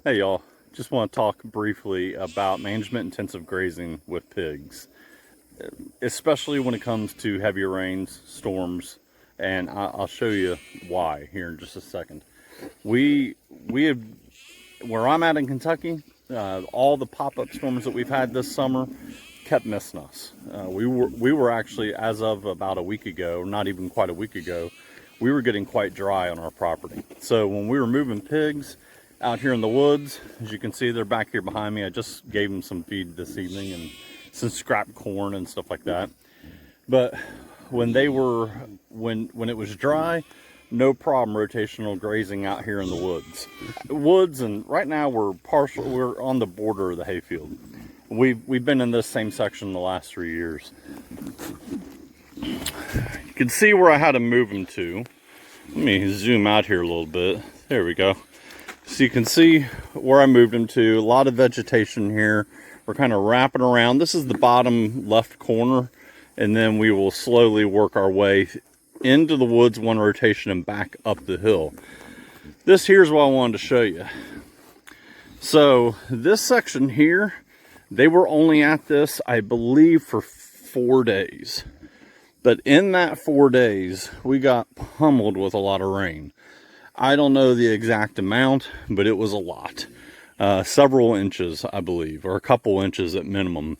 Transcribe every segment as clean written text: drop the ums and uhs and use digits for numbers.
Hey y'all, just want to talk briefly about management intensive grazing with pigs, especially when it comes to heavy rains, storms, and I'll show you why here in just a second. We have, where I'm at in Kentucky, all the pop-up storms that we've had this summer kept missing us. We were actually, as of about a week ago, not even quite a week ago, we were getting quite dry on our property. So when we were moving pigs out here in the woods, as you can see, they're back here behind me. I just gave them some feed this evening and some scrap corn and stuff like that. But when they were, when it was dry, no problem rotational grazing out here in the woods. And right now we're on the border of the hayfield. We've been in this same section the last 3 years. You can see where I had to move them to. Let me zoom out here a little bit. There we go. So you can see where I moved them to. A lot of vegetation here. We're kind of wrapping around. This is the bottom left corner, and then we will slowly work our way into the woods one rotation and back up the hill. This here's what I wanted to show you. So this section here, they were only at this, I believe, for 4 days. But in that 4 days, we got pummeled with a lot of rain. I don't know the exact amount, but it was a lot. Several inches, I believe, or a couple inches at minimum.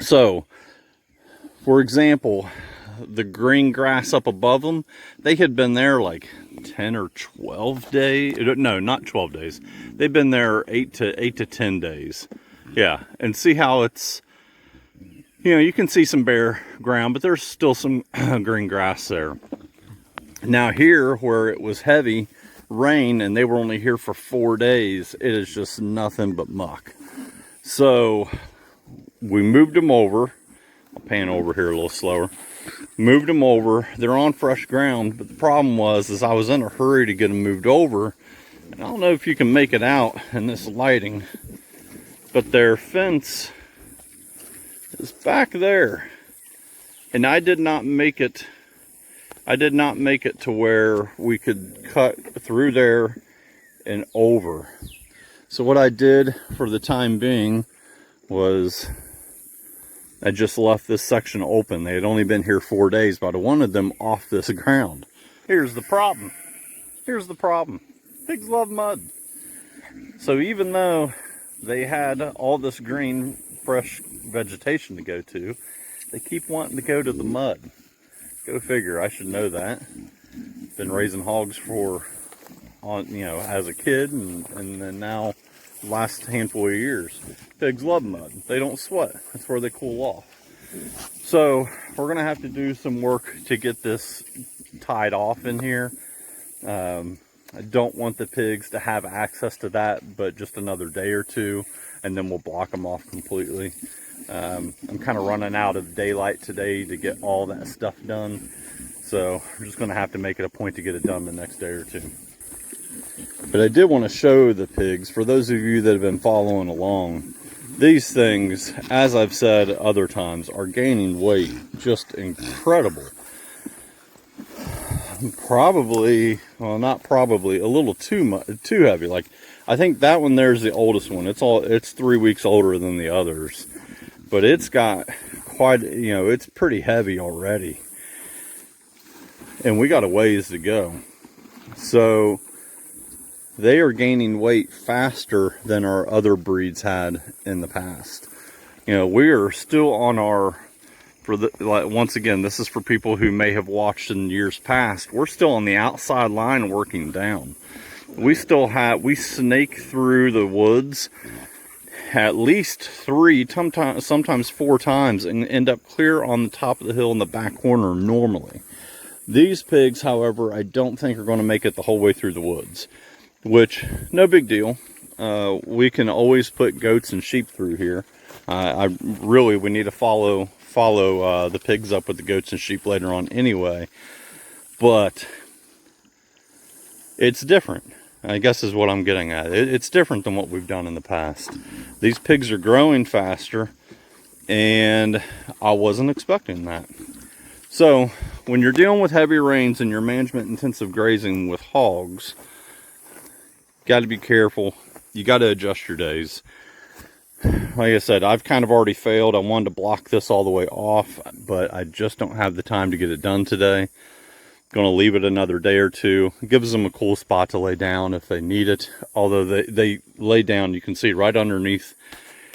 So, for example, the green grass up above them, they had been there like 10 or 12 days. No, not 12 days. They've been there 8 to 10 days. Yeah, and see how it's, you know, you can see some bare ground, but there's still some green grass there. Now here, where it was heavy rain and they were only here for 4 days, it is just nothing but muck. So we moved them over. I'll pan over here a little slower. Moved them over. They're on fresh ground, but the problem was I was in a hurry to get them moved over. And I don't know if you can make it out in this lighting, but their fence is back there. And I did not make it to where we could cut through there and over. So what I did for the time being was I just left this section open. They had only been here 4 days, but I wanted them off this ground. Here's the problem. Pigs love mud. So even though they had all this green, fresh vegetation to go to, they keep wanting to go to the mud. Go figure, I should know that. Been raising hogs as a kid, and then now last handful of years. Pigs love mud. They don't sweat. That's where they cool off. So we're gonna have to do some work to get this tied off in here. I don't want the pigs to have access to that, but just another day or two, and then we'll block them off completely. I'm kind of running out of daylight today to get all that stuff done, so we're just going to have to make it a point to get it done the next day or two. But I did want to show the pigs, for those of you that have been following along, these things, as I've said other times, are gaining weight just incredible. Probably, well, not probably, a little too heavy. Like, I think that one there's the oldest one. It's 3 weeks older than the others. But it's got quite, it's pretty heavy already. And we got a ways to go. So they are gaining weight faster than our other breeds had in the past. We are still on our, once again, this is for people who may have watched in years past. We're still on the outside line working down. We snake through the woods at least 3, sometimes 4 times, and end up clear on the top of the hill in the back corner normally. These pigs, however, I don't think are going to make it the whole way through the woods, which, no big deal. We can always put goats and sheep through here. We need to follow the pigs up with the goats and sheep later on anyway, but it's different, I guess, is what I'm getting at. It's different than what we've done in the past. These pigs are growing faster, and I wasn't expecting that. So when you're dealing with heavy rains and your management intensive grazing with hogs, got to be careful. you got to adjust your days. Like I said, I've kind of already failed. I wanted to block this all the way off, but I just don't have the time to get it done today. Going to leave it another day or two. It gives them a cool spot to lay down if they need it. Although they lay down, you can see right underneath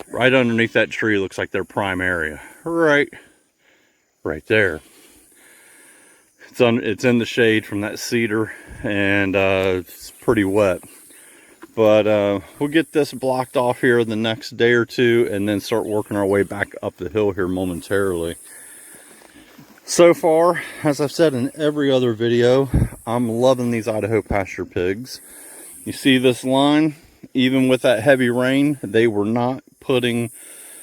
that tree. Looks like their prime area. Right there. It's in the shade from that cedar, and it's pretty wet. But we'll get this blocked off here the next day or two, and then start working our way back up the hill here momentarily. So far, as I've said in every other video, I'm loving these Idaho pasture pigs. You see this line? Even with that heavy rain, they were not putting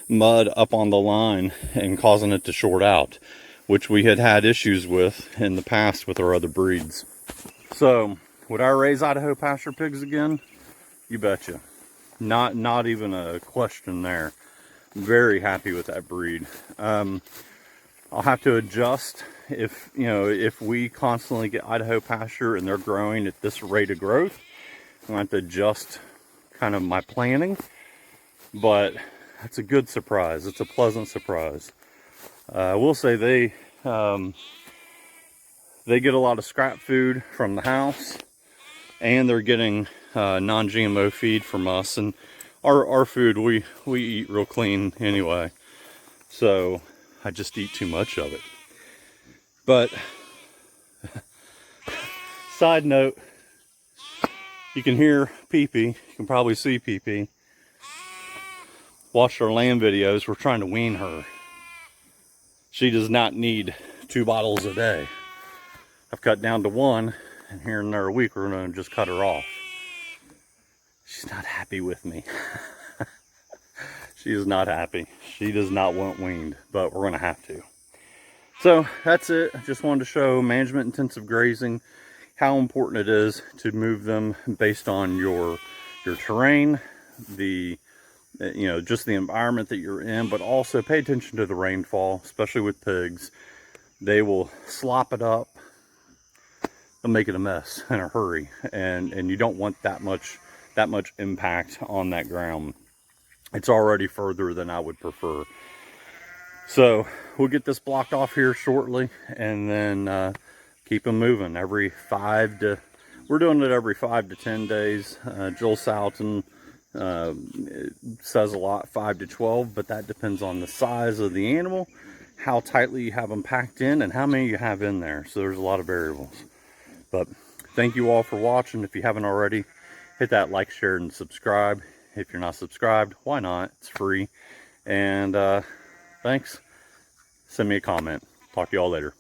mud up on the line and causing it to short out, which we had issues with in the past with our other breeds. So, would I raise Idaho pasture pigs again? You betcha. Not even a question there. Very happy with that breed. I'll have to adjust if we constantly get Idaho pasture and they're growing at this rate of growth. I'm going to have to adjust kind of my planning, but that's a good surprise. It's a pleasant surprise. I will say they get a lot of scrap food from the house, and they're getting non-GMO feed from us, and our food we eat real clean anyway, so I just eat too much of it. But side note, you can hear Pee-Pee, you can probably see Pee-Pee. Watched our lamb videos. We're trying to wean her. She does not need 2 bottles a day. I've cut down to 1, and here in another week we're going to just cut her off. She's not happy with me. She is not happy. She does not want weaned, but we're going to have to. So that's it. I just wanted to show management intensive grazing, how important it is to move them based on your terrain, just the environment that you're in, but also pay attention to the rainfall, especially with pigs. They will slop it up. They'll make it a mess in a hurry, and you don't want that much impact on that ground. It's already further than I would prefer. So we'll get this blocked off here shortly, and then keep them moving we're doing it every 5 to 10 days. Joel Salton says a lot 5 to 12, but that depends on the size of the animal, how tightly you have them packed in, and how many you have in there. So there's a lot of variables. But thank you all for watching. If you haven't already, hit that like, share, and subscribe. If you're not subscribed, why not? It's free. And thanks. Send me a comment. Talk to you all later.